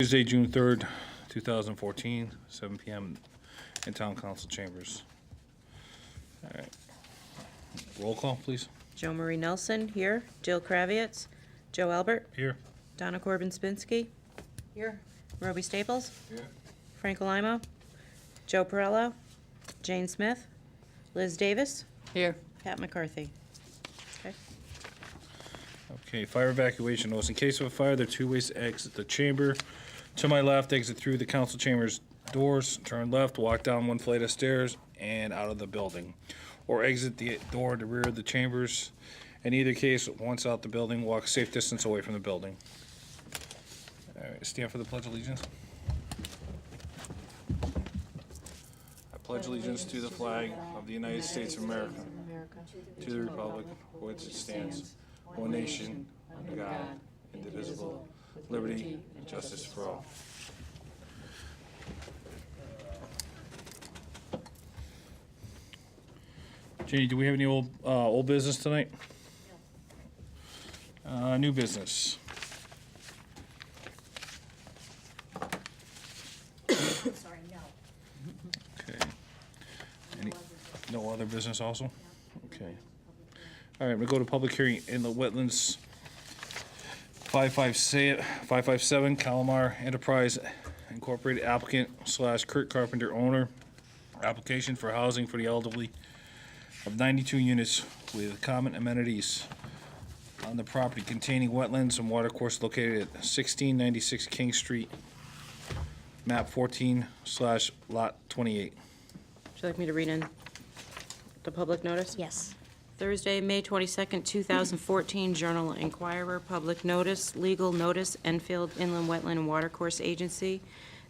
Tuesday, June 3rd, 2014, 7 p.m. in Town Council Chambers. All right. Roll call, please. Joe Marie Nelson, here. Jill Kravitz. Joe Albert. Here. Donna Corbin-Spinsky. Here. Roby Staples. Here. Frank Alamo. Joe Perello. Jane Smith. Liz Davis. Here. Pat McCarthy. Okay. Okay, fire evacuation notice. In case of a fire, there are two ways to exit the chamber. To my left, exit through the council chambers doors, turn left, walk down one flight of stairs, and out of the building. Or exit the door at the rear of the chambers. In either case, once out the building, walk a safe distance away from the building. All right, stand for the Pledge of Allegiance. I pledge allegiance to the flag of the United States of America, to the republic for which it stands, one nation, under God, indivisible, with liberty and justice for all. Jenny, do we have any old business tonight? New business. Sorry, no. Okay. No other business also? Okay. All right, we'll go to public hearing in the wetlands. 557 Calamar Enterprise Incorporated applicant / Kurt Carpenter owner. Application for housing for the elderly of 92 units with common amenities on the property containing wetlands and watercourse located at 1696 King Street, map 14 / lot 28. Would you like me to read in the public notice? Yes. Thursday, May 22nd, 2014, Journal Enquirer, public notice, legal notice, Enfield Inland Wetland and Watercourse Agency.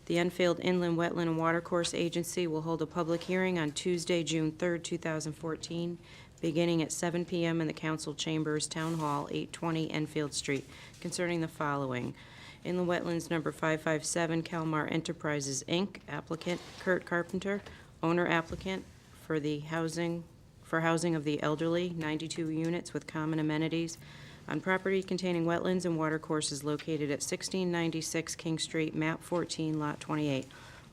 The Enfield Inland Wetland and Watercourse Agency will hold a public hearing on Tuesday, June 3rd, 2014, beginning at 7 p.m. in the Council Chambers, Town Hall, 820 Enfield Street, concerning the following. Inland Wetlands number 557, Calamar Enterprises, Inc., applicant Kurt Carpenter, owner applicant for the housing of the elderly, 92 units with common amenities, on property containing wetlands and watercourses located at 1696 King Street, map 14, lot 28.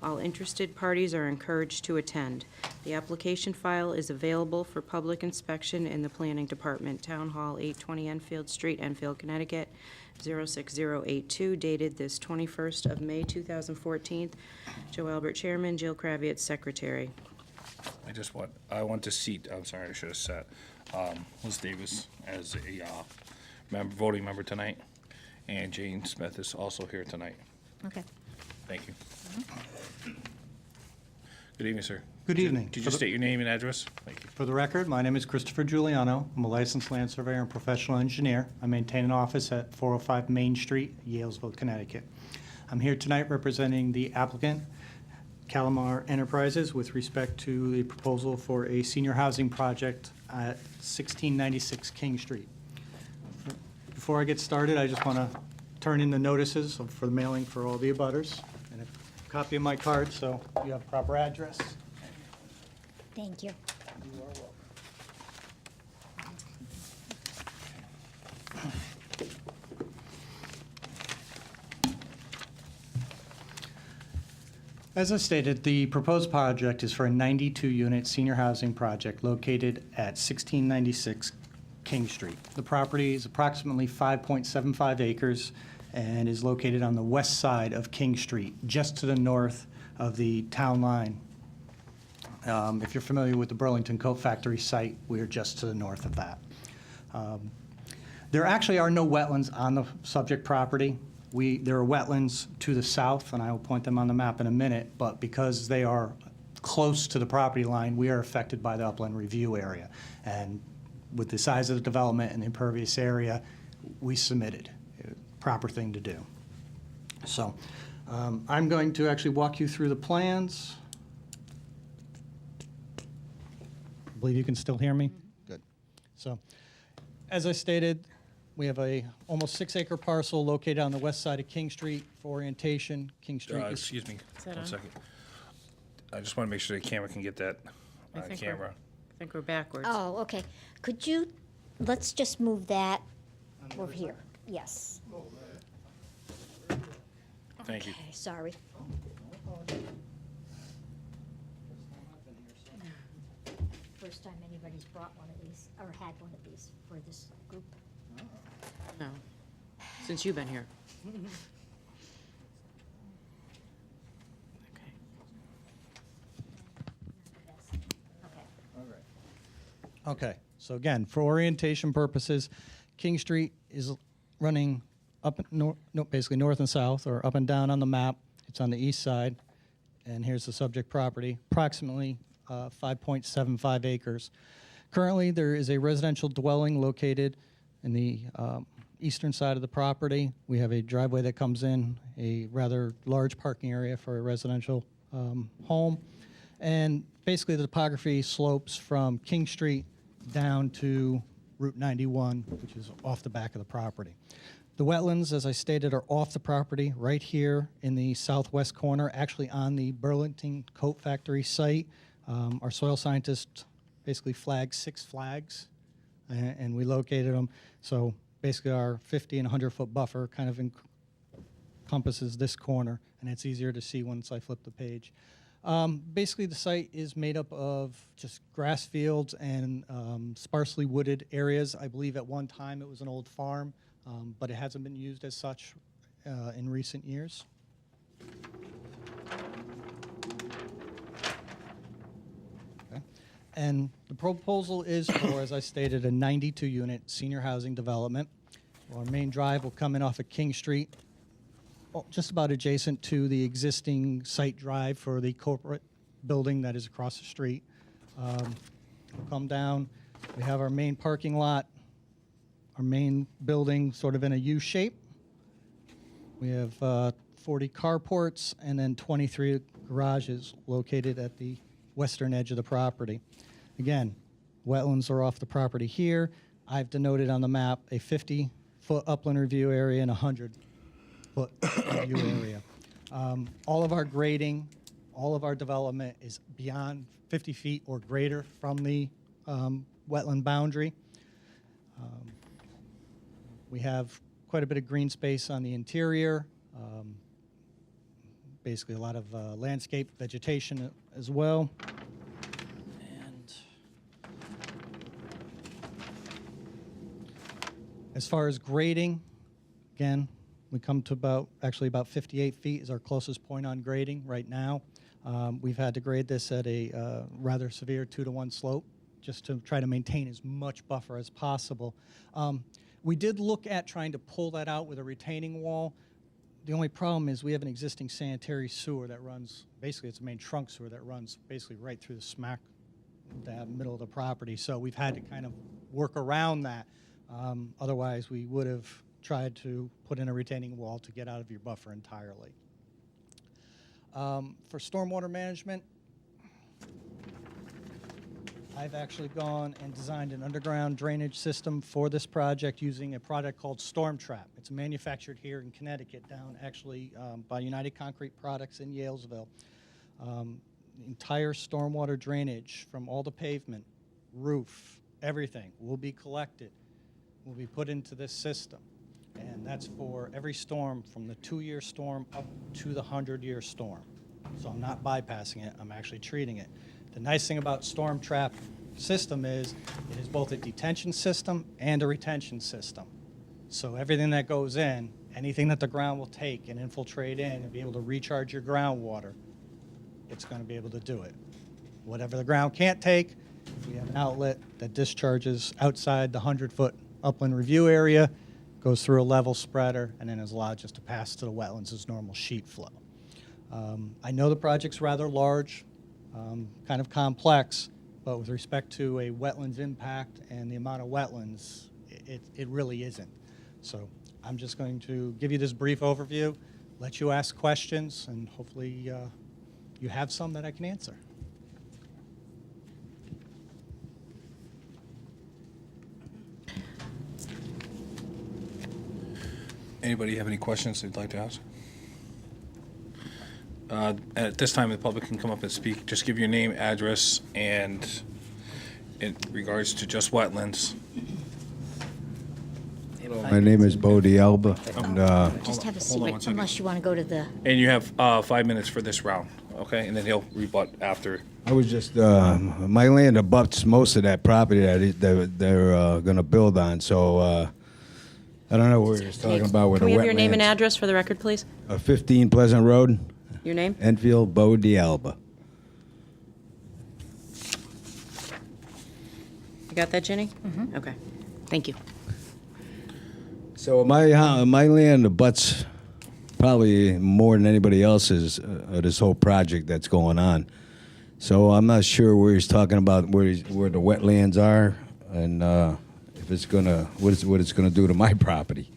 All interested parties are encouraged to attend. The application file is available for public inspection in the Planning Department, Town Hall, 820 Enfield Street, Enfield, Connecticut, 06082, dated this 21st of May, 2014. Joe Albert, Chairman, Jill Kravitz, Secretary. I want to seat, I'm sorry, I should have said, Liz Davis as a voting member tonight, and Jane Smith is also here tonight. Okay. Thank you. Good evening, sir. Good evening. Could you state your name and address? Thank you. For the record, my name is Christopher Giuliano. I'm a licensed land surveyor and professional engineer. I maintain an office at 405 Main Street, Yalesville, Connecticut. I'm here tonight representing the applicant, Calamar Enterprises, with respect to the proposal for a senior housing project at 1696 King Street. Before I get started, I just want to turn in the notices for the mailing for all the abutters, and a copy of my card so you have proper address. Thank you. As I stated, the proposed project is for a 92-unit senior housing project located at 1696 King Street. The property is approximately 5.75 acres and is located on the west side of King Street, just to the north of the town line. If you're familiar with the Burlington Coat Factory site, we are just to the north of that. There actually are no wetlands on the subject property. There are wetlands to the south, and I will point them on the map in a minute, but because they are close to the property line, we are affected by the upland review area. And with the size of the development and the impervious area, we submitted. Proper thing to do. So I'm going to actually walk you through the plans. I believe you can still hear me? Good. So, as I stated, we have a almost 6-acre parcel located on the west side of King Street. For orientation, King Street is... Excuse me, that 1 on? second. I just want to make sure the camera can get that I on think camera. I think we're backwards. Oh, okay. Could you, let's just move that over here. Yes. Thank you. Okay, sorry. First time anybody's brought one of these, or had one of these for this group. No, since you've been here. Okay. Okay. Okay, so again, for orientation purposes, King Street is running up, basically north and south, or up and down on the map. It's on the east side, and here's the subject property, approximately 5.75 acres. Currently, there is a residential dwelling located in the eastern side of the property. We have a driveway that comes in, a rather large parking area for a residential home. And basically, the topography slopes from King Street down to Route 91, which is off the back of the property. The wetlands, as I stated, are off the property right here in the southwest corner, actually on the Burlington Coat Factory site. Our soil scientist basically flagged 6 flags, and we located them. So basically, our 50 and 100-foot buffer kind of encompasses this corner, and it's easier to see once I flip the page. Basically, the site is made up of just grass fields and sparsely wooded areas. I believe at one time it was an old farm, but it hasn't been used as such in recent years. Okay. And the proposal is for, as I stated, a 92-unit senior housing development. Our main drive will come in off of King Street, just about adjacent to the existing site drive for the corporate building that is across the street. We'll come down. We have our main parking lot, our main building sort of in a U shape. We have 40 carports and then 23 garages located at the western edge of the property. Again, wetlands are off the property here. I've denoted on the map a 50-foot upland review area and a 100-foot review area. All of our grading, all of our development is beyond 50 feet or greater from the wetland boundary. We have quite a bit of green space on the interior, basically a lot of landscape vegetation as well. And as far as grading, again, we come to about 58 feet is our closest point on grading right now. We've had to grade this at a rather severe 2-to-1 slope just to try to maintain as much buffer as possible. We did look at trying to pull that out with a retaining wall. The only problem is we have an existing sanitary sewer that runs, basically it's a main trunk sewer that runs basically right through the smack dab middle of the property. So we've had to kind of work around that. Otherwise, we would have tried to put in a retaining wall to get out of your buffer entirely. For stormwater management, I've actually gone and designed an underground drainage system for this project using a product called StormTrap. It's manufactured here in Connecticut, down actually by United Concrete Products in Yalesville. The entire stormwater drainage from all the pavement, roof, everything will be collected, will be put into this system. And that's for every storm from the 2-year storm up to the 100-year storm. So I'm not bypassing it, I'm actually treating it. The nice thing about StormTrap system is it is both a detention system and a retention system. So everything that goes in, anything that the ground will take and infiltrate in and be able to recharge your groundwater, it's going to be able to do it. Whatever the ground can't take, we have an outlet that discharges outside the 100-foot upland review area, goes through a level spreader, and then is allowed just to pass to the wetlands as normal sheet flow. I know the project's rather large, kind of complex, but with respect to a wetlands impact and the amount of wetlands, it really isn't. So I'm just going to give you this brief overview, let you ask questions, and hopefully you have some that I can answer. Anybody have any questions they'd like to ask? At this time, the public can come up and speak. Just give your name, address, and in regards to just wetlands. My name is Bo D'Alba, and Just have a seat, hold on one second. unless you want to go to the, And you have 5 minutes for this round, okay? And then he'll rebut after. I was just, my land abuts most of that property they're going to build on, so I don't know what you're talking about with Can the we wetlands. have your name and address for the record, please? 15 Pleasant Road, Your name? Enfield, Bo D'Alba. You got that, Ginny? Okay, thank you. So my land abuts probably more than anybody else's this whole project that's going on. So I'm not sure where he's talking about where the wetlands are and if it's gonna what it's gonna do to my property.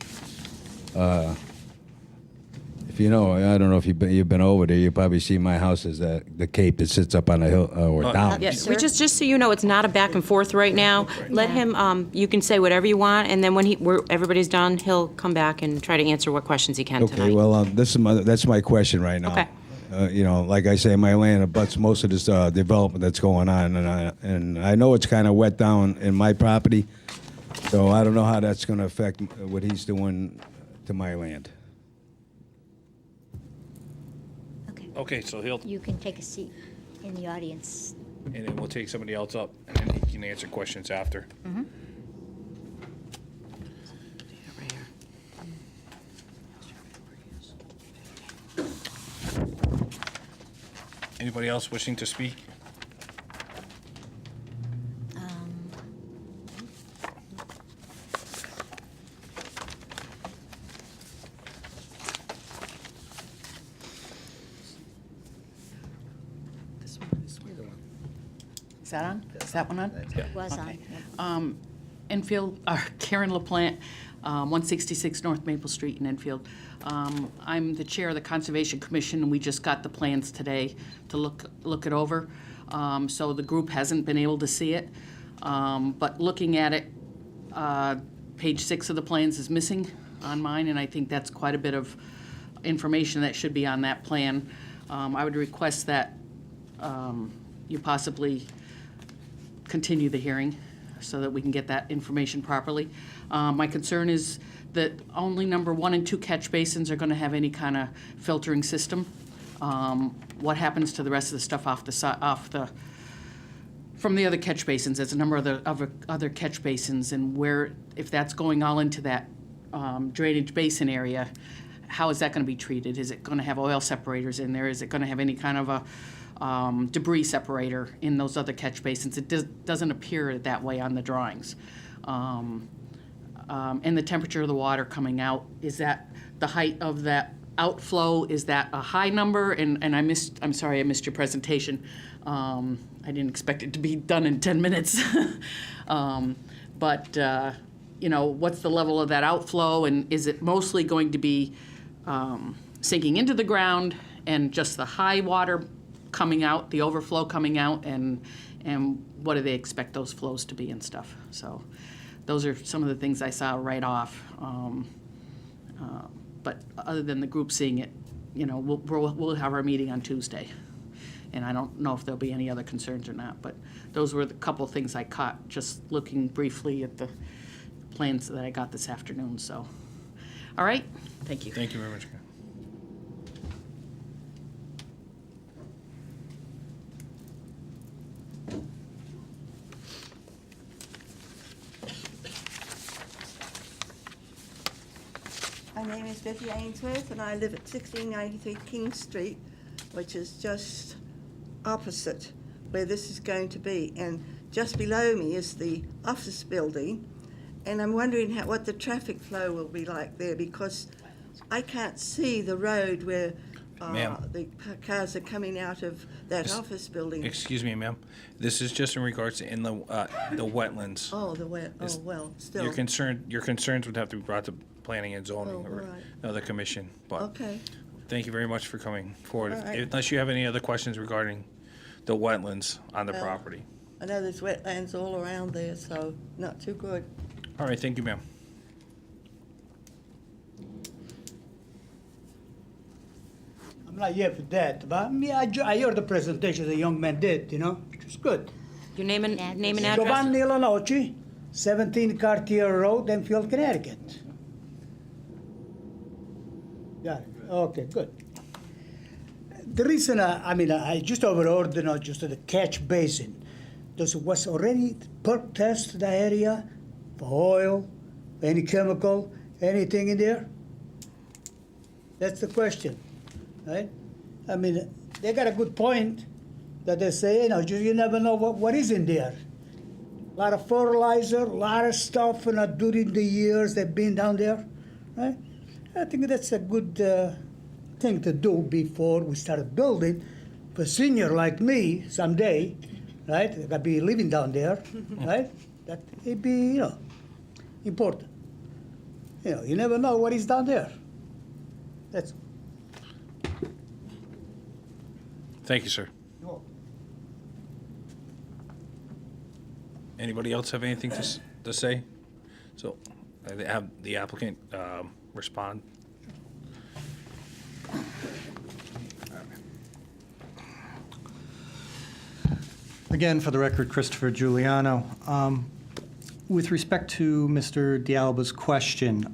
If you know, I don't know if you've been over there. You probably see my house is the cape that sits up on a hill or down. Yeah, Sir? we just so you know, it's not a back and forth right now. Let him, you can say whatever you want, and then when everybody's done, he'll come back and try to answer what questions he can tonight. Okay, well, that's my question right now. Okay. You know, like I say, my land abuts most of this development that's going on, and I know it's kind of wet down in my property, so I don't know how that's going to affect what he's doing to my land. okay, Okay, so he'll, you can take a seat in the audience. and then we'll take somebody else up, and then he can answer questions after. Anybody else wishing to speak? Is that on? Is that one on? Was on. Okay. yeah. Enfield, Karen LaPlante, 166 North Maple Street in Enfield. I'm the chair of the Conservation Commission, and we just got the plans today to look it over. So the group hasn't been able to see it. But looking at it, page 6 of the plans is missing on mine, and I think that's quite a bit of information that should be on that plan. I would request that you possibly continue the hearing so that we can get that information properly. My concern is that only number 1 and 2 catch basins are going to have any kind of filtering system. What happens to the rest of the stuff from the other catch basins? There's a number of other catch basins, and where, if that's going all into that drainage basin area, how is that going to be treated? Is it going to have oil separators in there? Is it going to have any kind of a debris separator in those other catch basins? It doesn't appear that way on the drawings. And the temperature of the water coming out, is that the height of that outflow? Is that a high number? And I'm sorry I missed your presentation. I didn't expect it to be done in 10 minutes. But you know, what's the level of that outflow, and is it mostly going to be sinking into the ground and just the high water coming out, the overflow coming out, and what do they expect those flows to be and stuff? So those are some of the things I saw right off. But other than the group seeing it, you know, we'll have our meeting on Tuesday. And I don't know if there'll be any other concerns or not, but those were the couple things I caught just looking briefly at the plans that I got this afternoon, so. All right, thank you. Thank you very much. My name is Vicky Ainsworth, and I live at 1693 King Street, which is just opposite where this is going to be. And just below me is the office building, and I'm wondering what the traffic flow will be like there, because I can't see the road where Ma'am. the cars are coming out of that office building. Excuse me, ma'am. This is just in regards to the wetlands. Oh, well, still. Your concerns would have to be brought to planning and zoning Oh, or right. another commission. But Okay. thank you very much for coming forward. All right. Unless you have any other questions regarding the wetlands on the property. I know there's wetlands all around there, so not too good. All right, thank you, ma'am. I'm not here for that, but I heard the presentation the young man did, you know, which was good. Your name and address? Giovanni Lanoci, 17 Cartier Road, Enfield, Connecticut. Got it. Okay, good. The reason I just overheard, just the catch basin. Was already perk test the area for oil, any chemical, anything in there? That's the question, right? I mean, they got a good point that they say, you never know what is in there. A lot of fertilizer, a lot of stuff, during the years they've been down there, right? I think that's a good thing to do before we start building. For a senior like me, someday, right, I gotta be living down there, right? That it'd be, important. You never know what is down there. That's. Thank you, sir. Anybody else have anything to say? So, I have the applicant respond. Again, for the record, Christopher Giuliano. With respect to Mr. D'Alba's question,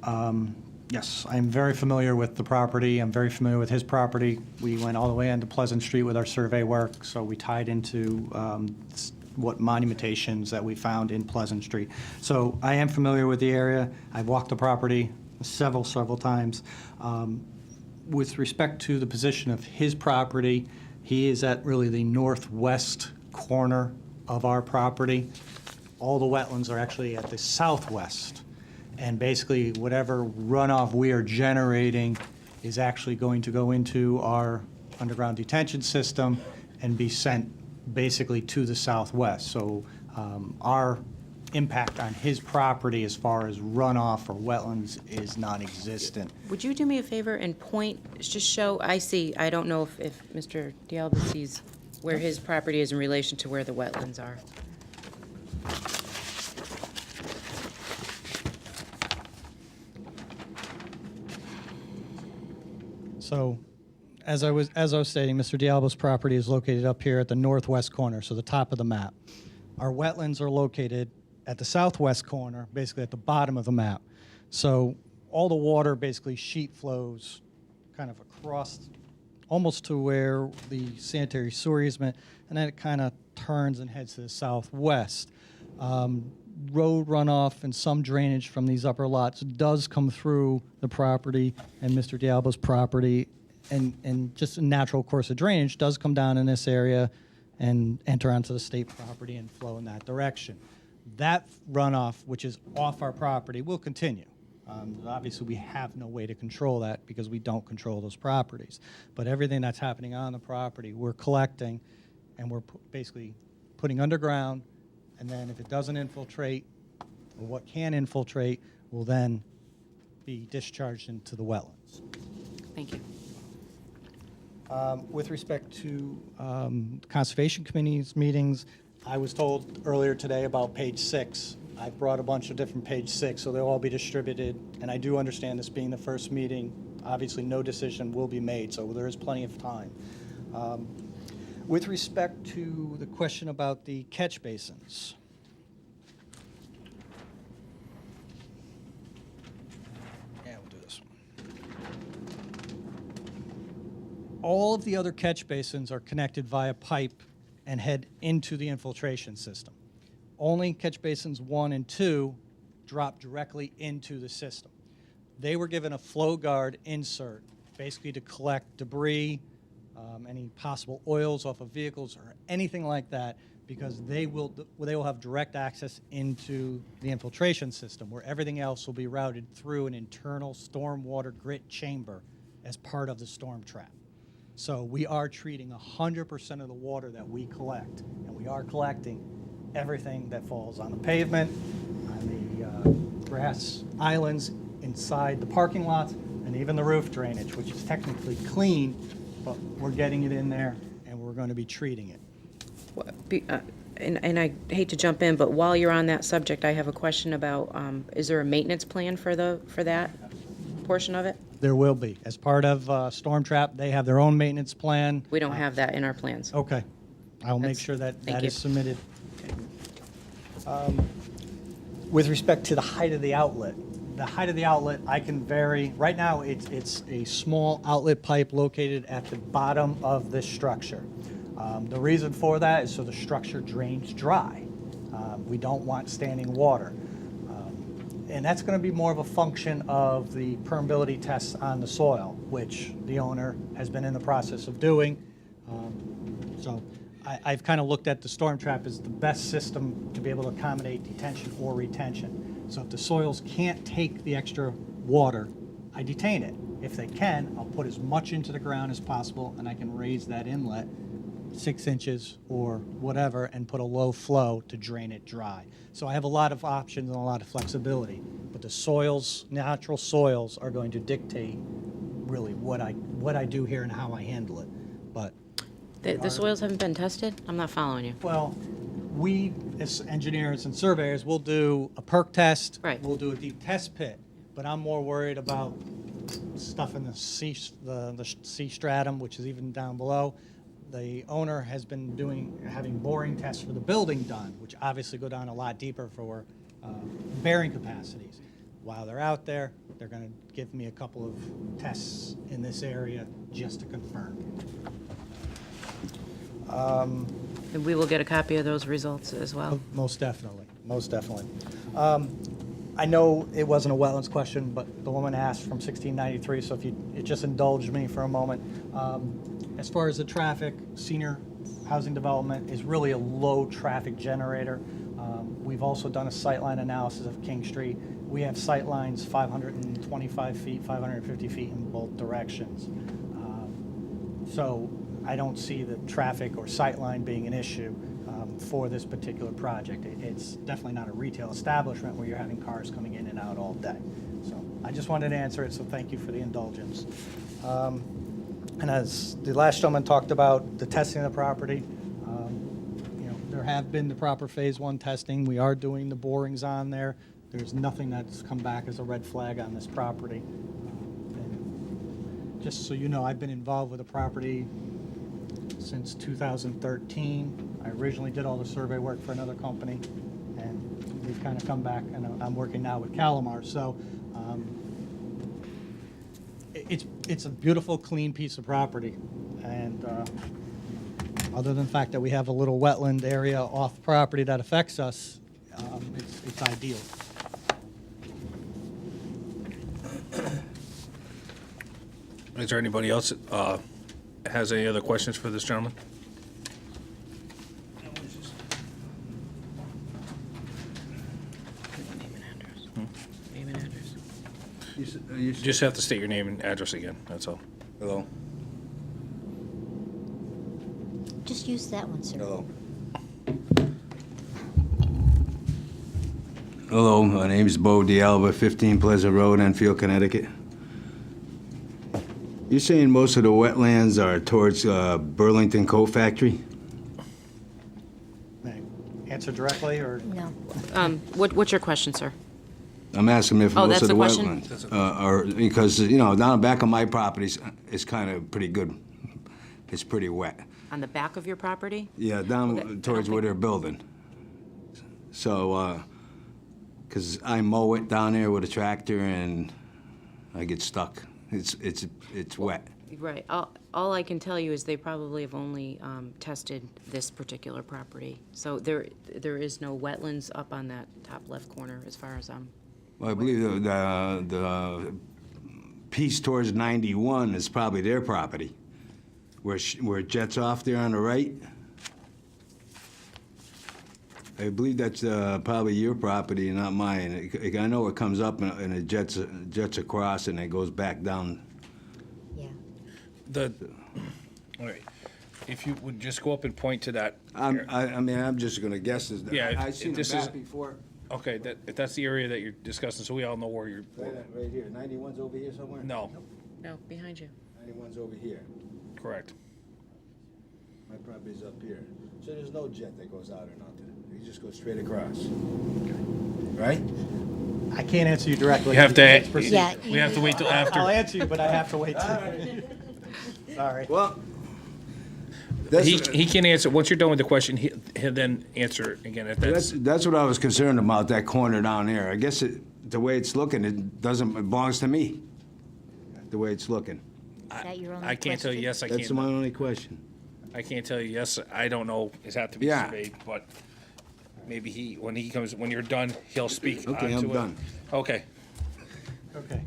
yes, I'm very familiar with the property. I'm very familiar with his property. We went all the way into Pleasant Street with our survey work, so we tied into what monumentations that we found in Pleasant Street. So I am familiar with the area. I've walked the property several times. With respect to the position of his property, he is at really the northwest corner of our property. All the wetlands are actually at the southwest. And basically, whatever runoff we are generating is actually going to go into our underground detention system and be sent basically to the southwest. So our impact on his property as far as runoff or wetlands is non-existent. Would you do me a favor and just show, I don't know if Mr. D'Alba sees where his property is in relation to where the wetlands are. So, as I was stating, Mr. D'Alba's property is located up here at the northwest corner, so the top of the map. Our wetlands are located at the southwest corner, basically at the bottom of the map. So all the water basically sheet flows kind of across almost to where the sanitary sewer easement, and then it kind of turns and heads to the southwest. Road runoff and some drainage from these upper lots does come through the property and Mr. D'Alba's property, and just a natural course of drainage does come down in this area and enter onto the state property and flow in that direction. That runoff, which is off our property, will continue. Obviously, we have no way to control that because we don't control those properties. But everything that's happening on the property, we're collecting, and we're basically putting underground, and then if it doesn't infiltrate, or what can infiltrate, will then be discharged into the wetlands. Thank you. With respect to Conservation Committee's meetings, I was told earlier today about page 6. I brought a bunch of different page 6, so they'll all be distributed. And I do understand this being the first meeting, obviously no decision will be made, so there is plenty of time. With respect to the question about the catch basins, yeah, we'll do this one. All of the other catch basins are connected via pipe and head into the infiltration system. Only catch basins 1 and 2 drop directly into the system. They were given a flow guard insert, basically to collect debris, any possible oils off of vehicles or anything like that, because they will have direct access into the infiltration system, where everything else will be routed through an internal stormwater grit chamber as part of the storm trap. So we are treating 100% of the water that we collect, and we are collecting everything that falls on the pavement, on the grass islands, inside the parking lots, and even the roof drainage, which is technically clean, but we're getting it in there, and we're going to be treating it. And I hate to jump in, but while you're on that subject, I have a question about, is there a maintenance plan for that portion of it? There will be. As part of Storm Trap, they have their own maintenance plan. We don't have that in our plans. Okay. I'll make That's- sure that thank that you. is submitted. With respect to the height of the outlet, I can vary. Right now, it's a small outlet pipe located at the bottom of this structure. The reason for that is so the structure drains dry. We don't want standing water. And that's going to be more of a function of the permeability tests on the soil, which the owner has been in the process of doing. So I've kind of looked at the storm trap as the best system to be able to accommodate detention or retention. So if the soils can't take the extra water, I detain it. If they can, I'll put as much into the ground as possible, and I can raise that inlet 6 inches or whatever and put a low flow to drain it dry. So I have a lot of options and a lot of flexibility. But the soils, natural soils, are going to dictate really what I do here and how I handle it. But The soils haven't been tested? I'm not following you. well, we, as engineers and surveyors, will do a perk test. Right. We'll do a deep test pit, but I'm more worried about stuff in the sea stratum, which is even down below. The owner has been having boring tests for the building done, which obviously go down a lot deeper for bearing capacities. While they're out there, they're going to give me a couple of tests in this area just to confirm. And we will get a copy of those results as well. Most definitely, most definitely. I know it wasn't a wetlands question, but the woman asked from 1693, so if you just indulge me for a moment. As far as the traffic, senior housing development is really a low traffic generator. We've also done a sightline analysis of King Street. We have sightlines 525 feet, 550 feet in both directions. So I don't see the traffic or sightline being an issue for this particular project. It's definitely not a retail establishment where you're having cars coming in and out all day. So I just wanted to answer it, so thank you for the indulgence. And as the last gentleman talked about the testing of the property, there have been the proper phase 1 testing. We are doing the borings on there. There's nothing that's come back as a red flag on this property. And just so you know, I've been involved with the property since 2013. I originally did all the survey work for another company, and we've kind of come back, and I'm working now with Calamar. So it's a beautiful, clean piece of property, and other than the fact that we have a little wetland area off the property that affects us, it's ideal. Is there anybody else has any other questions for this gentleman? Name and address. You just have to state your name and address again, that's all. Hello. Just use that one, sir. Hello. Hello, my name is Bo D'Alba, 15 Pleasant Road, Enfield, Connecticut. You're saying most of the wetlands are towards Burlington Coat Factory? May I answer directly, or? No. What's your question, sir? I'm asking if Oh, most that's of the the question? wetlands are, because, down the back of my properties, it's kind of pretty good. It's pretty wet. On the back of your property? Yeah, Okay, I down don't towards where think- they're building. So, because I mow it down there with a tractor and I get stuck. It's wet. Right. All I can tell you is they probably have only tested this particular property. So there is no wetlands up on that top left corner as far as Well, I believe the piece towards 91 is probably their property, where it jets off there on the right. I believe that's probably your property, not mine. I know it comes up and it jets across and it goes back down. Yeah. All right, if you would just go up and point to that. I'm just gonna guess. Yeah, I've seen this it is- back before. Okay, if that's the area that you're discussing, so we all know where you're, Right here. 91's over here somewhere? no, no, behind you. 91's over here. correct. My property's up here. So there's no jet that goes out or nothing. You just go straight across. Right? I can't answer you directly. You have to- because it's procedure. Yeah. We have to wait till I'll after. answer you, but I have to wait till. Sorry. Well, he can answer, once you're done with the question, he'll then answer it again if That's what I was concerned about, that corner down there. I guess the way it's looking, it belongs to me, the way it's looking. Is that your only I can't tell you question? yes, I That's can't. my only question. I can't tell you yes, I don't know, it have to be Yeah. surveyed, but maybe when you're done, he'll speak Okay, onto I'm it. done. Okay. Okay.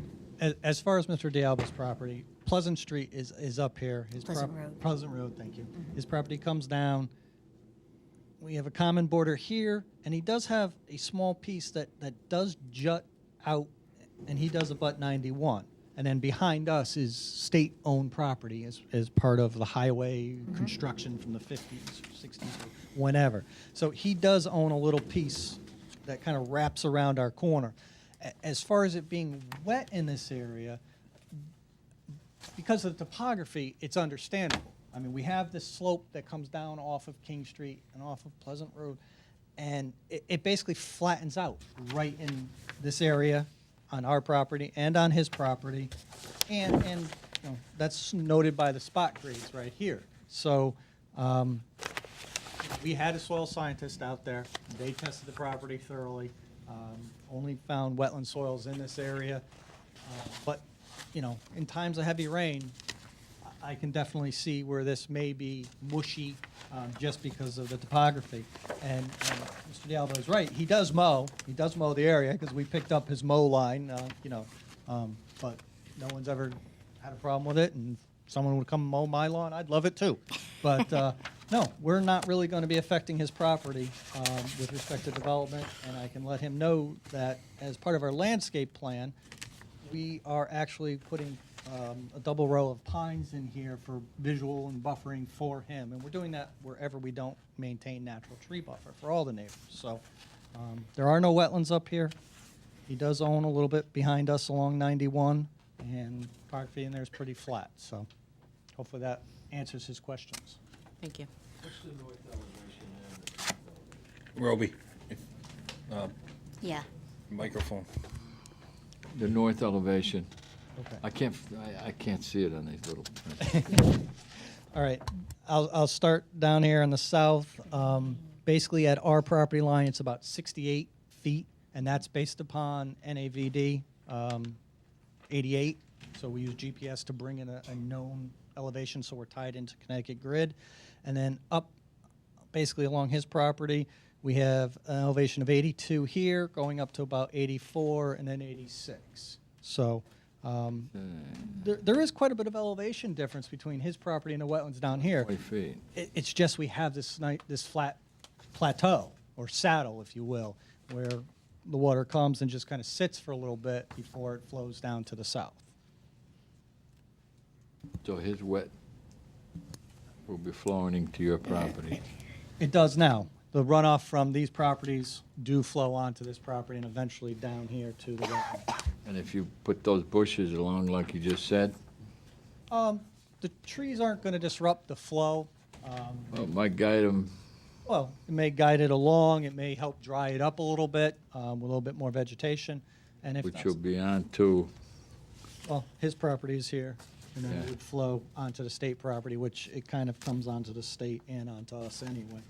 As far as Mr. D'Alba's property, Pleasant Street is up here. Pleasant Road. Pleasant Road, thank you. His property comes down. We have a common border here, and he does have a small piece that does jut out, and he does abut 91. And then behind us is state-owned property as part of the highway construction from the 50s, 60s, whenever. So he does own a little piece that kind of wraps around our corner. As far as it being wet in this area, because of the topography, it's understandable. I mean, we have this slope that comes down off of King Street and off of Pleasant Road, and it basically flattens out right in this area on our property and on his property, and you know, that's noted by the spot grades right here. So we had a soil scientist out there. They tested the property thoroughly, only found wetland soils in this area, but you know, in times of heavy rain, I can definitely see where this may be mushy just because of the topography. And Mr. D'Alba is right. He does mow. He does mow the area because we picked up his mow line, you know. But no one's ever had a problem with it. And if someone would come mow my lawn, I'd love it too. But no, we're not really going to be affecting his property with respect to development. And I can let him know that as part of our landscape plan, we are actually putting a double row of pines in here for visual and buffering for him. And we're doing that wherever we don't maintain natural tree buffer for all the neighbors. So there are no wetlands up here. He does own a little bit behind us along 91, and topography in there is pretty flat. So hopefully that answers his questions. Thank you. Roby, Yeah. microphone. The north elevation. Okay. I can't see it on these little prints. All right, I'll start down here in the south. Basically, at our property line, it's about 68 feet, and that's based upon NAVD 88. So we use GPS to bring in a known elevation, so we're tied into Connecticut grid. And then up, basically along his property, we have an elevation of 82 here, going up to about 84, and then 86. So there is quite a bit of elevation difference between his property and the wetlands down here. 20 feet. It's just we have this flat plateau, or saddle, if you will, where the water comes and just kind of sits for a little bit before it flows down to the south. So his wet will be flowing into your property. It does now. The runoff from these properties do flow onto this property and eventually down here to the wetland. And if you put those bushes along like you just said, The trees aren't going to disrupt the flow. well, it might guide them. Well, it may guide it along. It may help dry it up a little bit with a little bit more vegetation. And if Which that's, will be on to, well, his property is here, and then it Yeah. would flow onto the state property, which it kind of comes onto the state and onto us anyway.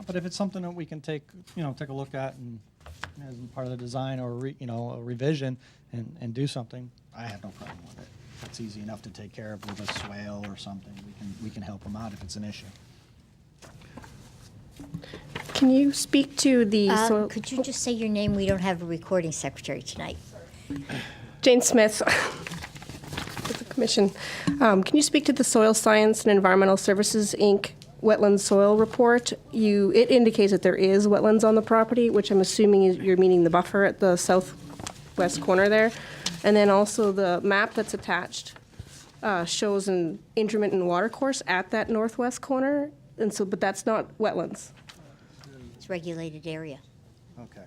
But if it's something that we can take a look at and as part of the design or a revision and do something, I have no problem with it. It's easy enough to take care of with a swale or something. We can help them out if it's an issue. Can you speak to the soil? Could you just say your name? We don't have a recording secretary tonight. Jane Smith, with the commission. Can you speak to the Soil Science and Environmental Services, Inc. wetland soil report? It indicates that there is wetlands on the property, which I'm assuming you're meaning the buffer at the southwest corner there. And then also the map that's attached shows an intermittent water course at that northwest corner. And so, but that's not wetlands. It's regulated area. Okay.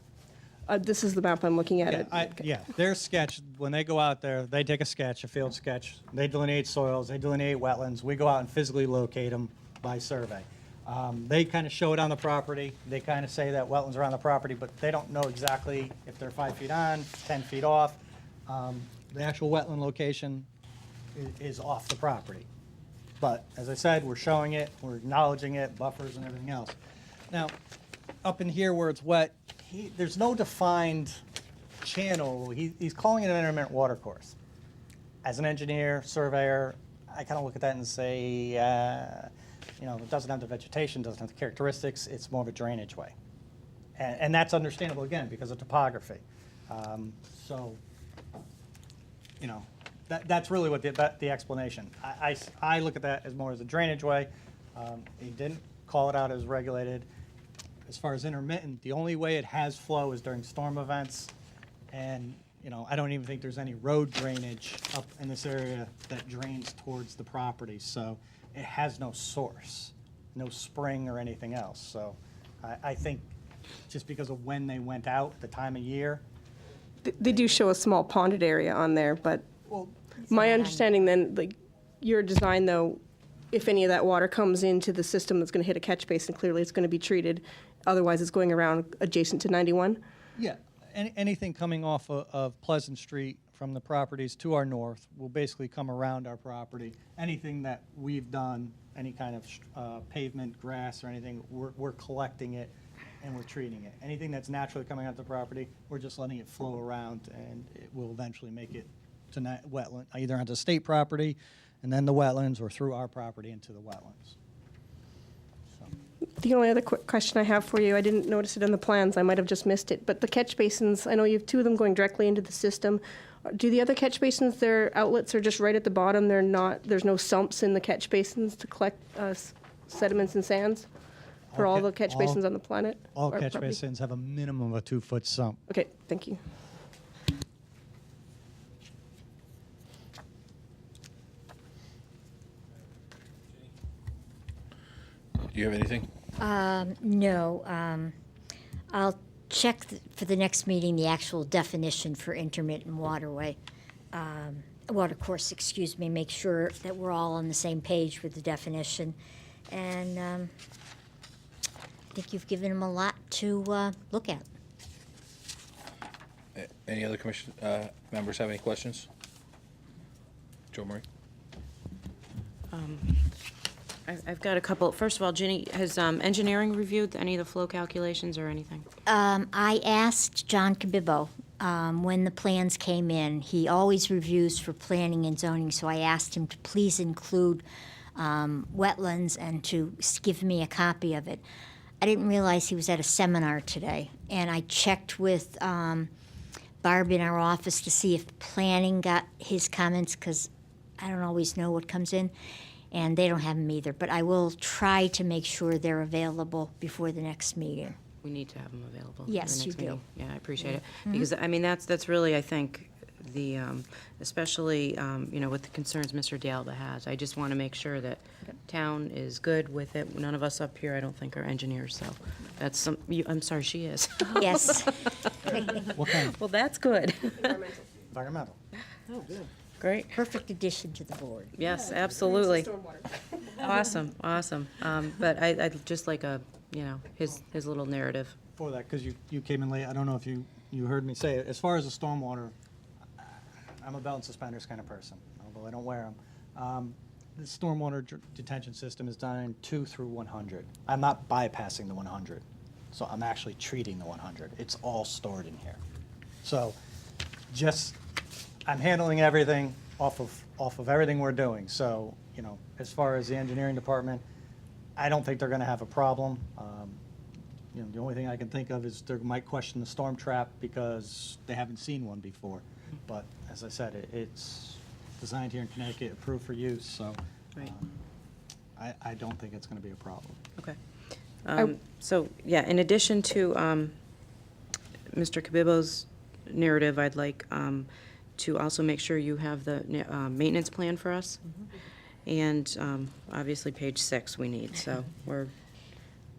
This is the map I'm looking at. Yeah, their sketch, when they go out there, they take a sketch, a field sketch, they delineate soils, they delineate wetlands, we go out and physically locate them by survey. They kind of show it on the property, they kind of say that wetlands are on the property, but they don't know exactly if they're 5 feet on, 10 feet off. The actual wetland location is off the property. But as I said, we're showing it, we're acknowledging it, buffers and everything else. Now, up in here where it's wet, there's no defined channel. He's calling it an intermittent water course. As an engineer, surveyor, I kind of look at that and say, it doesn't have the vegetation, doesn't have the characteristics, it's more of a drainage way. And that's understandable, again, because of topography. That's really what the explanation. I look at that as more as a drainage way. He didn't call it out as regulated. As far as intermittent, the only way it has flow is during storm events. And, I don't even think there's any road drainage up in this area that drains towards the property. So it has no source, no spring or anything else. So I think just because of when they went out, the time of year. They do show a small ponded area on there, but my understanding then, like, your design though, if any of that water comes into the system that's going to hit a catch basin, clearly it's going to be treated. Otherwise, it's going around adjacent to 91. Yeah, anything coming off of Pleasant Street from the properties to our north will basically come around our property. Anything that we've done, any kind of pavement, grass, or anything, we're collecting it and we're treating it. Anything that's naturally coming out the property, we're just letting it flow around, and it will eventually make it to wetland, either onto state property and then the wetlands, or through our property into the wetlands. The only other quick question I have for you, I didn't notice it in the plans, I might have just missed it, but the catch basins, I know you have two of them going directly into the system. Do the other catch basins, their outlets are just right at the bottom? There's no sumps in the catch basins to collect sediments and sands for all the catch basins on the planet? All or catch property? basins have a minimum of a 2-foot sump. Okay, thank you. Do you have anything? No. I'll check for the next meeting the actual definition for intermittent water course, excuse me, make sure that we're all on the same page with the definition. And I think you've given them a lot to look at. Any other commission members have any questions? Joe Marie? I've got a couple. First of all, Ginny, has engineering reviewed any of the flow calculations or anything? I asked John Cabibbo when the plans came in. He always reviews for planning and zoning, so I asked him to please include wetlands and to give me a copy of it. I didn't realize he was at a seminar today, and I checked with Barb in our office to see if planning got his comments, because I don't always know what comes in, and they don't have them either. But I will try to make sure they're available before the next meeting. We need to have them available. Yes, for the next you do. meeting. Yeah, I appreciate it. Because, I mean, that's really, I think, the, especially, with the concerns Mr. D'Alba has. I just want to make sure that town is good with it. None of us up here, I don't think, are engineers, so that's I'm sorry, she is. Yes. What kind? Well, that's good. Environmental. Great. Perfect addition to the board. Yes, absolutely. Awesome. But I'd just like his little narrative. For that, because you came in late, I don't know if you heard me say it. As far as the stormwater, I'm a belt and suspenders kind of person, although I don't wear them. The stormwater detention system is done in 2 through 100. I'm not bypassing the 100, so I'm actually treating the 100. It's all stored in here. So I'm handling everything off of everything we're doing. So, as far as the engineering department, I don't think they're going to have a problem. The only thing I can think of is they might question the storm trap because they haven't seen one before. But as I said, it's designed here in Connecticut, approved for use, so Right. I don't think it's going to be a problem. Okay. So, yeah, in addition to Mr. Cabibbo's narrative, I'd like to also make sure you have the maintenance plan for us. And obviously, page 6 we need, so we're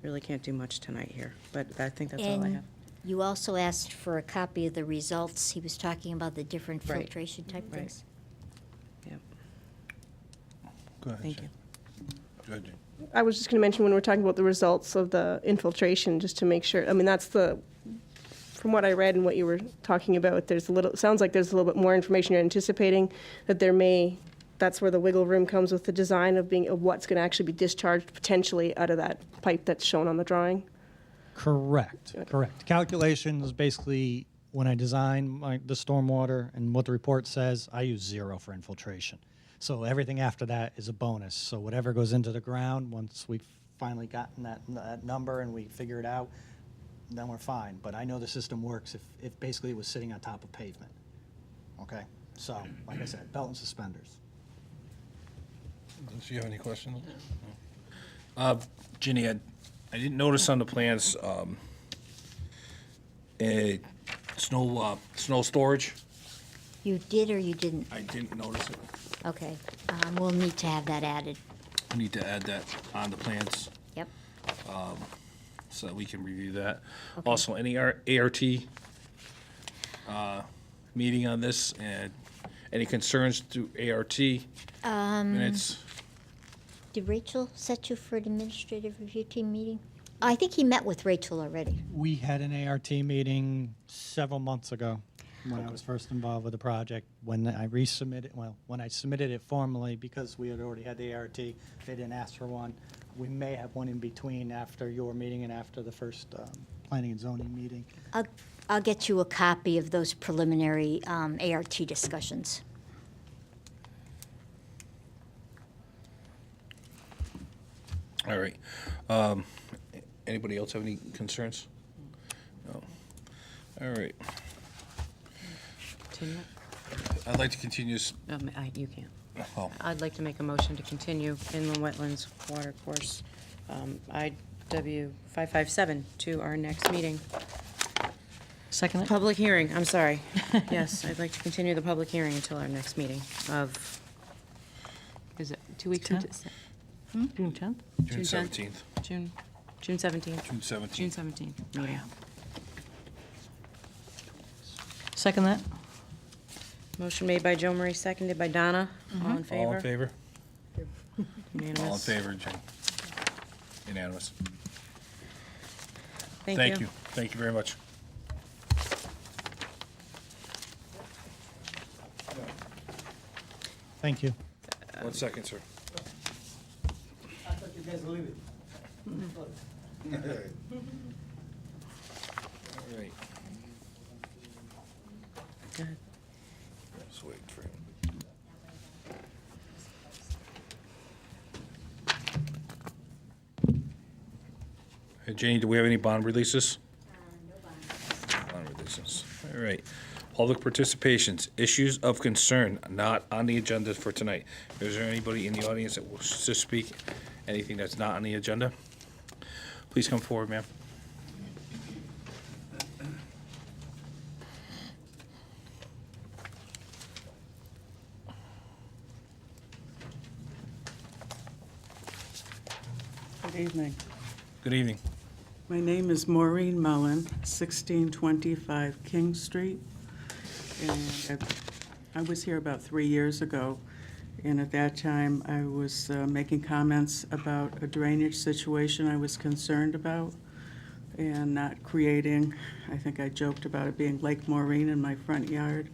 really can't do much tonight here. But I think that's all I have. And you also asked for a copy of the results. He was talking about the different Right. filtration type Right. things. Yeah, Go ahead. thank Jane. you. Go ahead, Jane. I was just going to mention when we're talking about the results of the infiltration, just to make sure, I mean, from what I read and what you were talking about, sounds like there's a little bit more information you're anticipating, that that's where the wiggle room comes with the design of what's going to actually be discharged potentially out of that pipe that's shown on the drawing? Correct, correct. Calculations, basically, when I design the stormwater and what the report says, I use 0 for infiltration. So everything after that is a bonus. So whatever goes into the ground, once we've finally gotten that number and we figure it out, then we're fine. But I know the system works if basically it was sitting on top of pavement. Okay? So, like I said, belt and suspenders. Do you have any questions? Ginny, I didn't notice on the plans, a snow storage. You did or you didn't? I didn't notice it. Okay, we'll need to have that added. We need to add that on the plans Yep. so that we can review that. Also, any ART meeting on this, and any concerns through ART minutes? Did Rachel set you for an administrative review team meeting? I think he met with Rachel already. We had an ART meeting several months ago when I was first involved with the project. When I when I submitted it formally, because we had already had the ART, they didn't ask for one. We may have one in between after your meeting and after the first planning and zoning meeting. I'll get you a copy of those preliminary ART discussions. All right. Anybody else have any concerns? No. All right. Continue it? I'd like to continue this. You can't. Oh, I'd like to make a motion to continue inland wetlands water course, IW 557, to our next meeting. Second it? Public hearing, I'm sorry. Yes, I'd like to continue the public hearing until our next meeting of, is it 2 weeks? from 10th? t- June 10th? June 10th? 17th. June 17th. June 17th. June 17th meeting. Second that? Motion made by Joe Marie, seconded by Donna. All in favor? All in favor? Unanimous. All in favor, Jen? Unanimous. Thank you. Thank you very much. Thank you. 1 second, sir. I thought you guys were leaving. All right. Go ahead. Let's wait for him. Hey, Janie, do we have any bond releases? No bond releases. All right. Public participations, issues of concern, not on the agenda for tonight. Is there anybody in the audience that wishes to speak? Anything that's not on the agenda? Please come forward, ma'am. Good evening. Good evening. My name is Maureen Mullen, 1625 King Street. And I was here about 3 years ago, and at that time, I was making comments about a drainage situation I was concerned about and not creating, I think I joked about it being Lake Maureen in my front yard.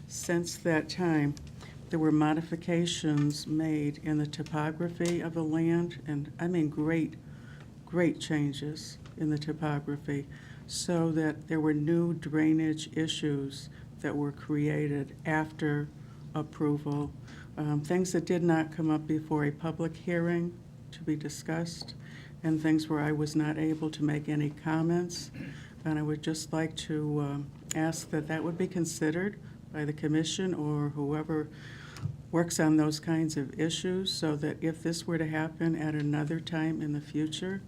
Since that time, there were modifications made in the topography of the land, and I mean great changes in the topography, so that there were new drainage issues that were created after approval, things that did not come up before a public hearing to be discussed, and things where I was not able to make any comments. And I would just like to ask that that would be considered by the commission or whoever works on those kinds of issues, so that if this were to happen at another time in the future,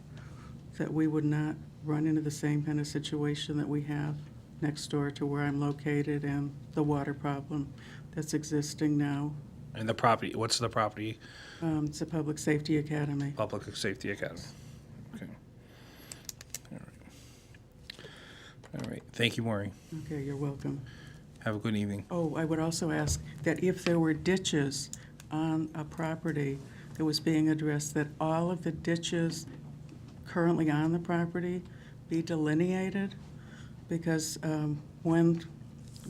that we would not run into the same kind of situation that we have next door to where I'm located and the water problem that's existing now. And the property, what's the property? It's a Public Safety Academy. Public Safety Academy. Okay. All right. All right. Thank you, Maureen. Okay, you're welcome. Have a good evening. Oh, I would also ask that if there were ditches on a property that was being addressed, that all of the ditches currently on the property be delineated, because when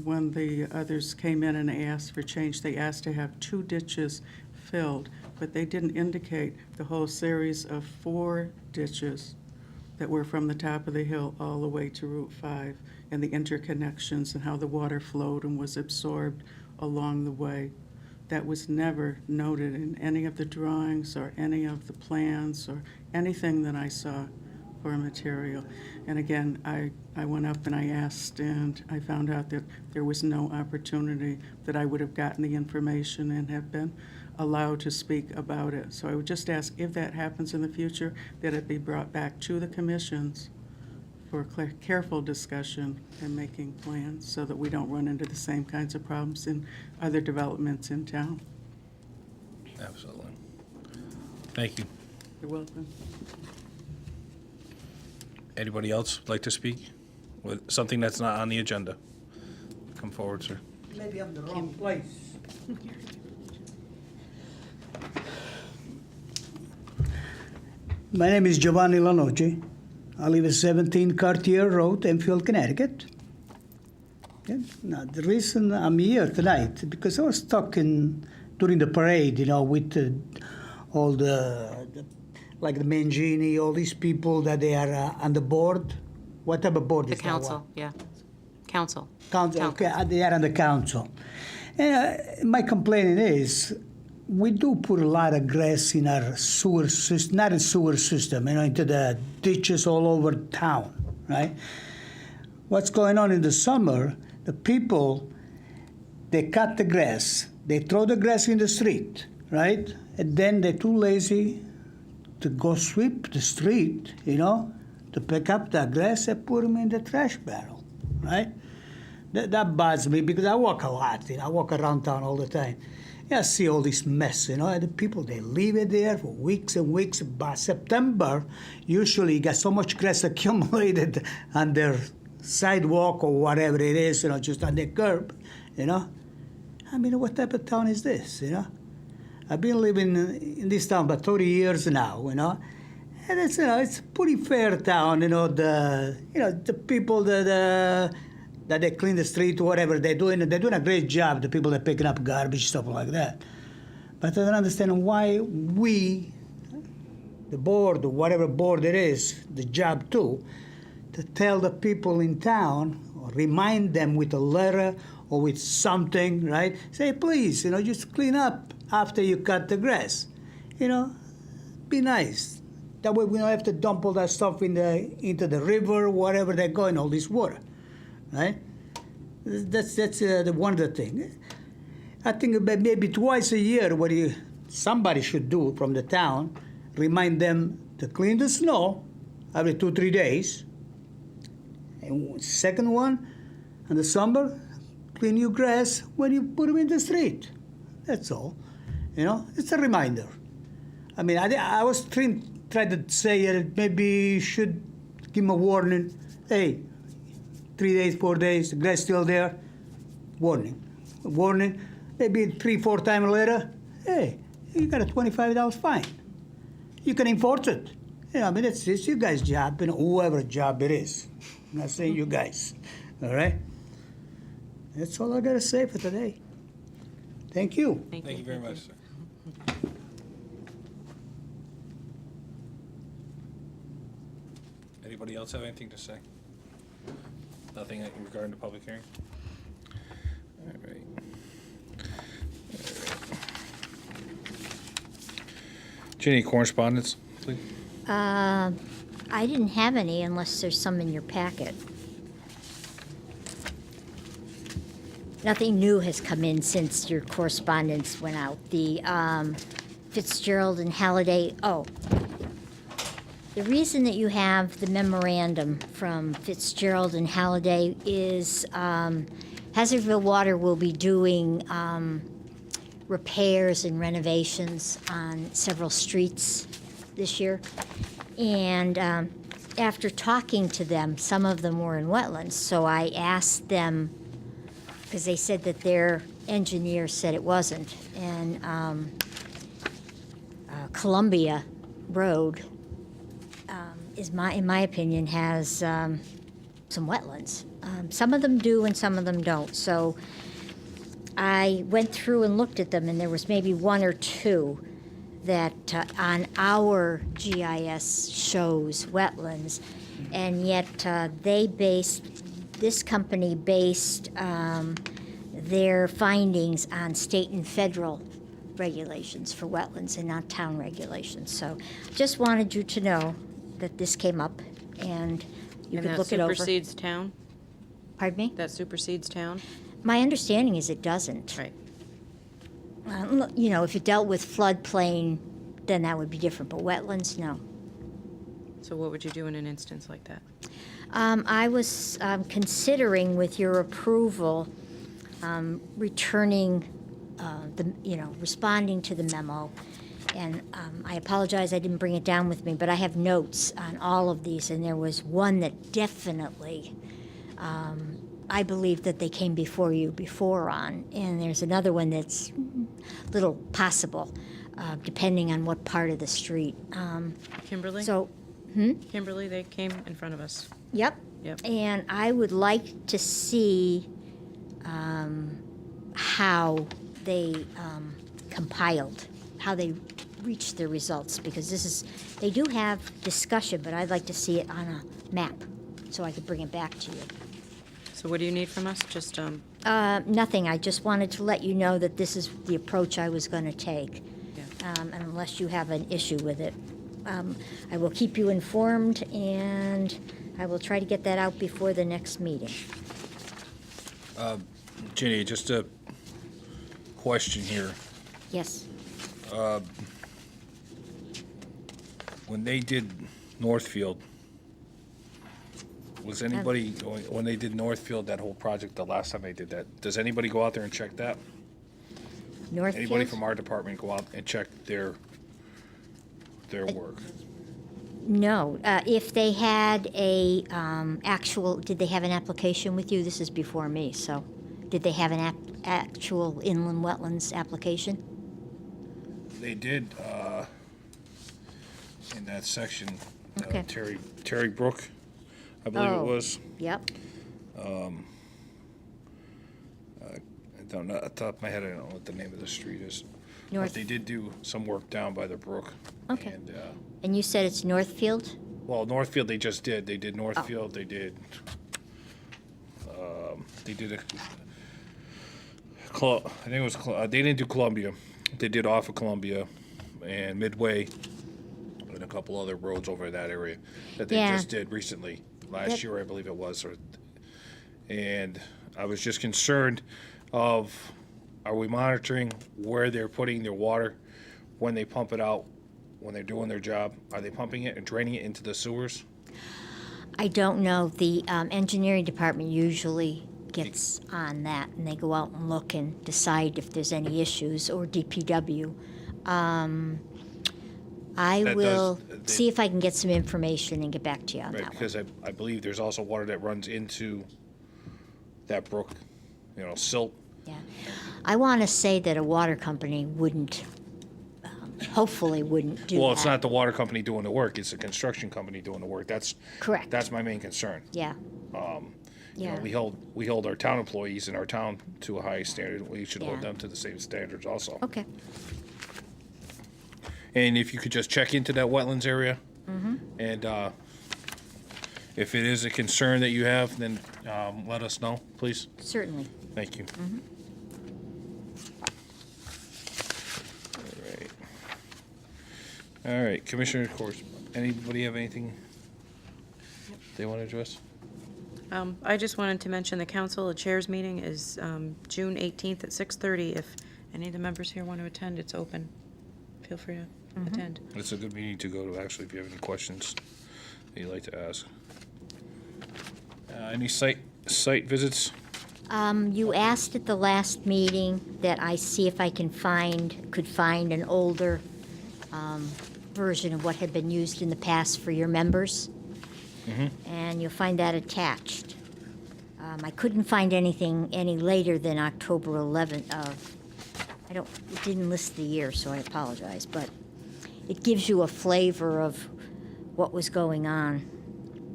when the others came in and asked for change, they asked to have 2 ditches filled, but they didn't indicate the whole series of 4 ditches that were from the top of the hill all the way to Route 5, and the interconnections and how the water flowed and was absorbed along the way. That was never noted in any of the drawings or any of the plans or anything that I saw for material. And again, I went up and I asked, and I found out that there was no opportunity that I would have gotten the information and have been allowed to speak about it. So I would just ask, if that happens in the future, that it be brought back to the commissions for careful discussion and making plans so that we don't run into the same kinds of problems in other developments in town. Absolutely. Thank you. You're welcome. Anybody else like to speak with something that's not on the agenda? Come forward, sir. Maybe I'm the wrong place. My name is Giovanni Lanoci. I live at 17 Cartier Road, Enfield, Connecticut. Yeah. Now, the reason I'm here tonight, because I was talking during the parade, with all like the Mangini, all these people that they are on the board. What type of board The is that council, one? yeah. Council. Council, okay, they are on the council. My complaint is, we do put a lot of grass in our sewer system, not a sewer system, into the ditches all over town, right? What's going on in the summer, the people, they cut the grass, they throw the grass in the street, right? And then they're too lazy to go sweep the street, to pick up the grass and put them in the trash barrel, right? That bothers me because I walk a lot, I walk around town all the time. I see all this mess, and the people, they leave it there for weeks and weeks. By September, usually you got so much grass accumulated on their sidewalk or whatever it is, just on the curb, I mean, what type of town is this, I've been living in this town about 30 years now, and it's, it's a pretty fair town, the people that they clean the street, whatever they're doing a great job, the people that are picking up garbage, stuff like that. But I don't understand why we, the board, or whatever board it is, the job too, to tell the people in town, or remind them with a letter or with something, right? Say, please, just clean up after you cut the grass. Be nice. That way we don't have to dump all that stuff into the river, wherever they're going, all this water. Right? That's the one of the things. I think maybe twice a year, somebody should do from the town, remind them to clean the snow every 2-3 days. And second one, in the summer, clean your grass when you put them in the street. That's all. It's a reminder. I mean, I was trying to say that maybe you should give them a warning. Hey, 3 days, 4 days, the grass still there. Warning. Maybe 3-4 times later, hey, you got a $25 fine. You can enforce it. I mean, it's you guys' job, whoever job it is. I'm not saying you guys, all right? That's all I got to say for today. Thank you. Thank you very much, sir. Anybody else have anything to say? Nothing regarding the public hearing? All right. Jenny, correspondence, please? I didn't have any unless there's some in your packet. Nothing new has come in since your correspondence went out. The Fitzgerald and Halliday, the reason that you have the memorandum from Fitzgerald and Halliday is Hazardville Water will be doing repairs and renovations on several streets this year. And after talking to them, some of them were in wetlands, so I asked them, because they said that their engineer said it wasn't, and Columbia Road in my opinion, has some wetlands. Some of them do and some of them don't. So I went through and looked at them, and there was maybe one or two that on our GIS shows wetlands, and yet this company based their findings on state and federal regulations for wetlands and not town regulations. So just wanted you to know that this came up, and you And could that look it over. supersedes town? Pardon me? That supersedes town? My understanding is it doesn't. Right. You know, if it dealt with floodplain, then that would be different, but wetlands, no. So what would you do in an instance like that? I was considering, with your approval, returning, responding to the memo. And I apologize I didn't bring it down with me, but I have notes on all of these, and there was one that definitely I believe that they came before you before on, and there's another one that's little possible, depending on what part of the street. Kimberly? So, Kimberly, they came in front of us. yep. Yep. And I would like to see how they compiled, how they reached their results, because they do have discussion, but I'd like to see it on a map, so I could bring it back to you. So what do you need from us? Just, Nothing, I just wanted to let you know that this is the approach I was going to take. Yeah. And unless you have an issue with it. I will keep you informed, and I will try to get that out before the next meeting. Ginny, just a question here. Yes. When they did Northfield, was anybody, when they did Northfield, that whole project, the last time they did that, does anybody go out there and check that? Northfield? Anybody from our department go out and check their work? No. If they had a did they have an application with you? This is before me, so did they have an actual inland wetlands application? They did, in that section, Okay. Terry Brook, I believe it Oh. was. Yep. I don't know, at the top of my head, I don't know what the name of the street is. But North. they did do some work down by the brook. Okay. And, And you said it's Northfield? well, Northfield, they just did. They did Northfield, they did a, I think it was, they didn't do Columbia. They did off of Columbia and Midway and a couple other roads over that area that they Yeah. just did recently. Last That- year, I believe it was. And I was just concerned of, are we monitoring where they're putting their water when they pump it out, when they're doing their job? Are they pumping it and draining it into the sewers? I don't know. The engineering department usually gets on that, and they go out and look and decide if there's any issues, or DPW. I That will does- see if I can get some information and get back to you on Right, that one. because I believe there's also water that runs into that brook, silt. Yeah. I want to say that a water company wouldn't, hopefully wouldn't do that. Well, it's not the water company doing the work, it's the construction company doing the work. Correct. That's my main concern. Yeah. Yeah. We hold our town employees in our town to a high standard. We should hold Yeah. them to the same standards also. Okay. And if you could just check into that wetlands area. Mm-hmm. And if it is a concern that you have, then let us know, please. Certainly. Thank you. Mm-hmm. All right, Commissioner Course, anybody have anything they want to address? I just wanted to mention the council, the chairs meeting is June 18th at 6:30. If any of the members here want to attend, it's open. Feel free to attend. It's a good meeting to go to, actually, if you have any questions that you'd like to ask. Any site visits? You asked at the last meeting that I see if I could find an older version of what had been used in the past for your members. And you'll find that attached. I couldn't find anything any later than October 11th of, it didn't list the year, so I apologize, but it gives you a flavor of what was going on.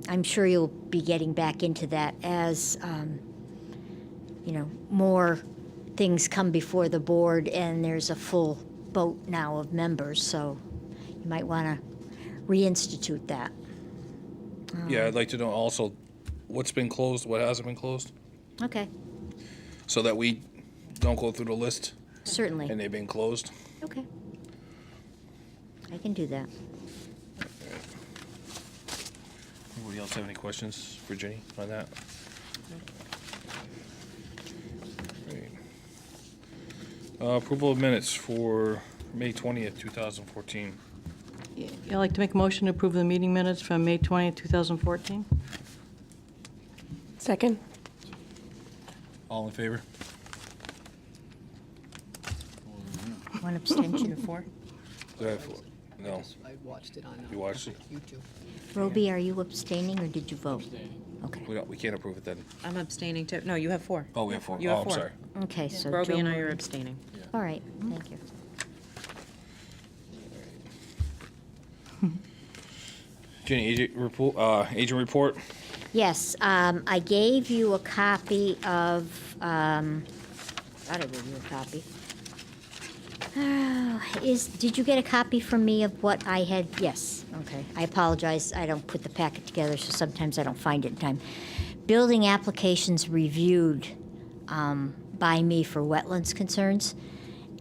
I'm sure you'll be getting back into that as, more things come before the board and there's a full boat now of members, so you might want to reinstitute that. Yeah, I'd like to know also what's been closed, what hasn't been closed, Okay, so that we don't go through the list and certainly. they've been closed. Okay. I can do that. Anybody else have any questions for Jenny on that? Great. Approval of minutes for May 20th, 2014. I'd like to make a motion to approve the meeting minutes from May 20th, 2014. Second? All in favor? One abstention. Four? No. I watched it on You watched it? YouTube. Roby, are you abstaining or did you vote? Okay. We can't approve it then. I'm abstaining too. No, you have four. Oh, we have four. You have Oh, I'm four. sorry. Okay, so Roby Joe and I are Marie- abstaining. All right, thank you. Jenny, agent report? Yes, I gave you a copy of, thought I gave you a copy. Did you get a copy from me of what I had? Yes, okay. I apologize, I don't put the packet together, so sometimes I don't find it in time. Building applications reviewed by me for wetlands concerns.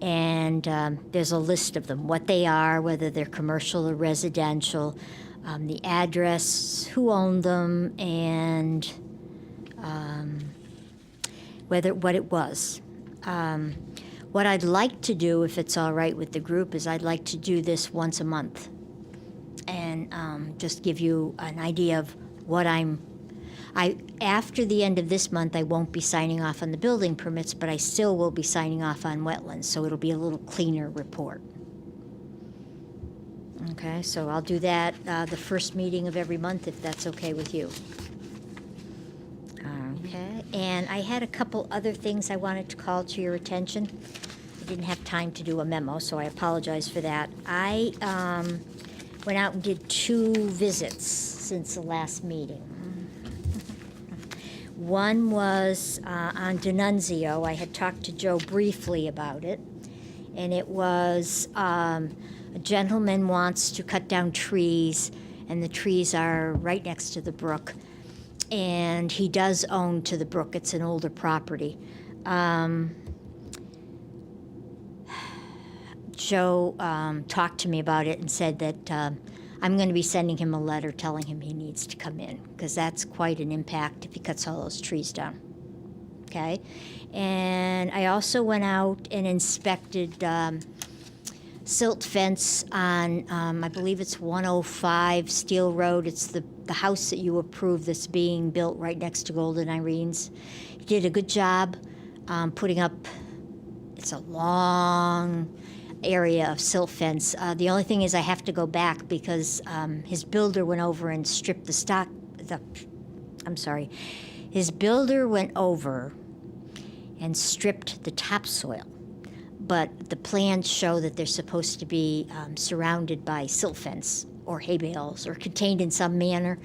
And there's a list of them, what they are, whether they're commercial or residential, the address, who owned them, and what it was. What I'd like to do, if it's all right with the group, is I'd like to do this once a month and just give you an idea of what after the end of this month, I won't be signing off on the building permits, but I still will be signing off on wetlands, so it'll be a little cleaner report. Okay, so I'll do that the first meeting of every month, if that's okay with you. Okay, and I had a couple other things I wanted to call to your attention. I didn't have time to do a memo, so I apologize for that. I went out and did 2 visits since the last meeting. One was on D'Annunzio. I had talked to Joe briefly about it, and it was a gentleman wants to cut down trees, and the trees are right next to the brook, and he does own to the brook. It's an older property. Joe talked to me about it and said that I'm going to be sending him a letter telling him he needs to come in, because that's quite an impact if he cuts all those trees down. Okay? And I also went out and inspected silt fence on, I believe it's 105 Steel Road. It's the house that you approved that's being built right next to Golden Irene's. He did a good job putting up, it's a long area of silt fence. The only thing is I have to go back because his builder went over and stripped his builder went over and stripped the topsoil. But the plans show that they're supposed to be surrounded by silt fence or hay bales or contained in some manner,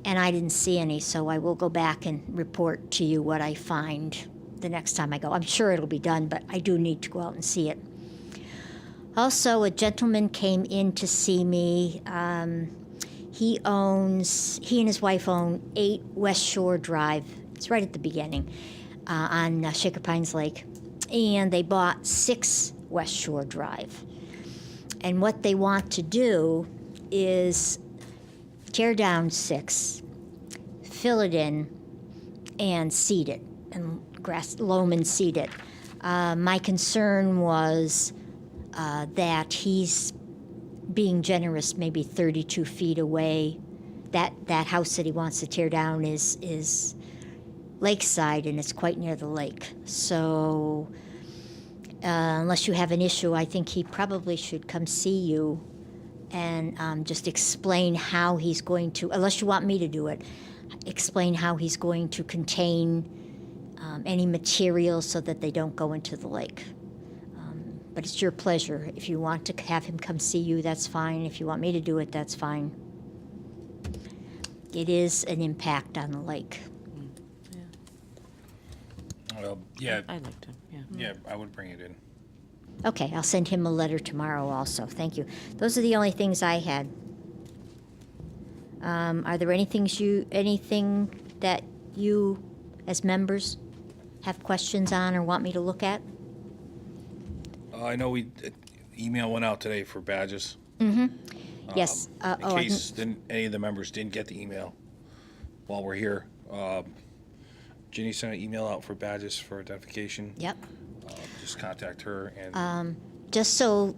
and I didn't see any, so I will go back and report to you what I find the next time I go. I'm sure it'll be done, but I do need to go out and see it. Also, a gentleman came in to see me. He and his wife own 8 West Shore Drive. It's right at the beginning on Shaker Pines Lake. And they bought 6 West Shore Drive. And what they want to do is tear down 6, fill it in, and seed it, and loam and seed it. My concern was that he's being generous, maybe 32 feet away. That house that he wants to tear down is lakeside, and it's quite near the lake. So unless you have an issue, I think he probably should come see you and just explain how he's going to, unless you want me to do it, explain how he's going to contain any materials so that they don't go into the lake. But it's your pleasure. If you want to have him come see you, that's fine. If you want me to do it, that's fine. it is an impact on the lake. Well, yeah, I'd like to, yeah. yeah, I would bring it in. Okay, I'll send him a letter tomorrow also. Thank you. Those are the only things I had. Are there anything that you, as members, have questions on or want me to look at? I know email went out today for badges. Yes. In case any of the members didn't get the email while we're here. Ginny sent an email out for badges for identification. Yep. Just contact her and Just so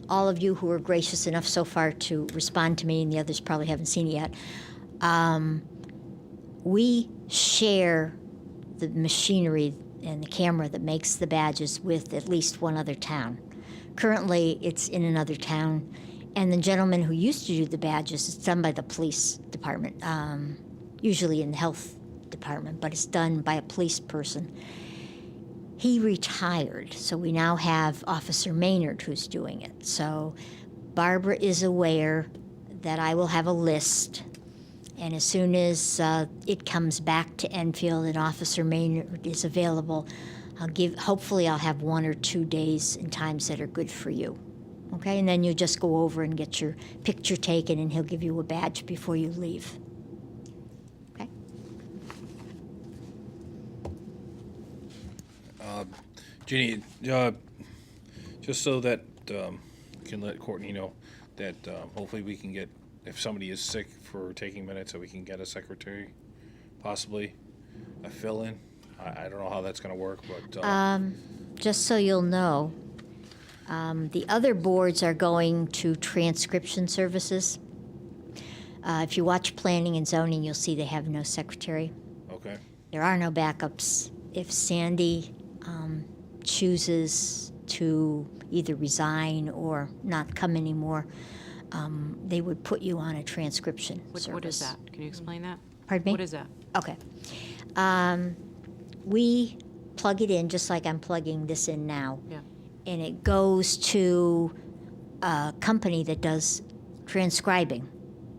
all of you who are gracious enough so far to respond to me, and the others probably haven't seen it yet, we share the machinery and the camera that makes the badges with at least one other town. Currently, it's in another town, and the gentleman who used to do the badges, it's done by the police department, usually in the health department, but it's done by a police person. He retired, so we now have Officer Maynard who's doing it. So Barbara is aware that I will have a list, and as soon as it comes back to Enfield and Officer Maynard is available, hopefully I'll have 1 or 2 days and times that are good for you. Okay, and then you just go over and get your picture taken, and he'll give you a badge before you leave. Okay? Ginny, just so that you can let Courtney know that hopefully we can get, if somebody is sick for taking minutes, that we can get a secretary, possibly a fill-in. I don't know how that's going to work, but Just so you'll know, the other boards are going to transcription services. If you watch planning and zoning, you'll see they have no secretary. okay. There are no backups. If Sandy chooses to either resign or not come anymore, they would put you on a transcription service. What is that? Can you explain that? Pardon me? What is that? Okay. We plug it in just like I'm plugging this in now. Yeah. And it goes to a company that does transcribing.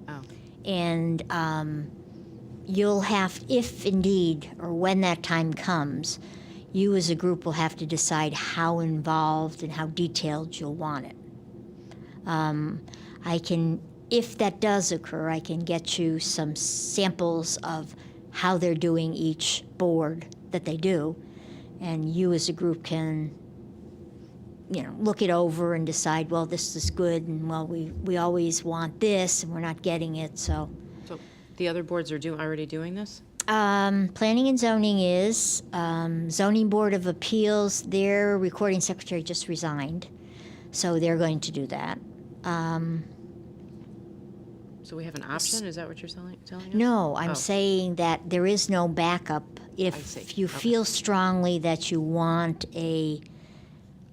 Oh, And you'll have, if indeed, or when that time comes, you as a group will have to decide how involved and how detailed you'll want it. I can, if that does occur, I can get you some samples of how they're doing each board that they do, and you as a group can, look it over and decide, well, this is good, and well, we always want this, and we're not getting it, so. so the other boards are already doing this? Planning and zoning is, zoning board of appeals, their recording secretary just resigned, so they're going to do that. So we have an option? Is that what you're telling us? No, I'm Oh. saying that there is no backup. see. If you Okay. feel strongly that you want a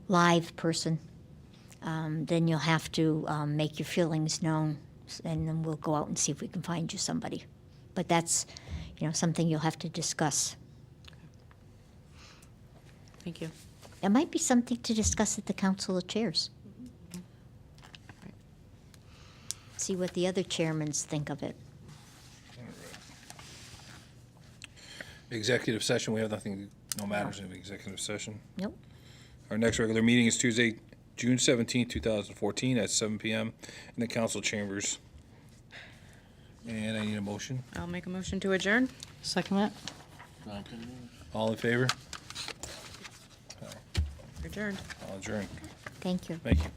live person, then you'll have to make your feelings known, and then we'll go out and see if we can find you somebody. But that's, something you'll have to discuss. Thank you. It might be something to discuss at the Council of Chairs. See what the other chairmans think of it. Executive session, we have nothing, no matters in executive session. Nope. Our next regular meeting is Tuesday, June 17th, 2014, at 7 p.m. in the council chambers. And I need a motion. I'll make a motion to adjourn. Second that? All in favor? Adjourned. I'll adjourn. Thank you. Thank you.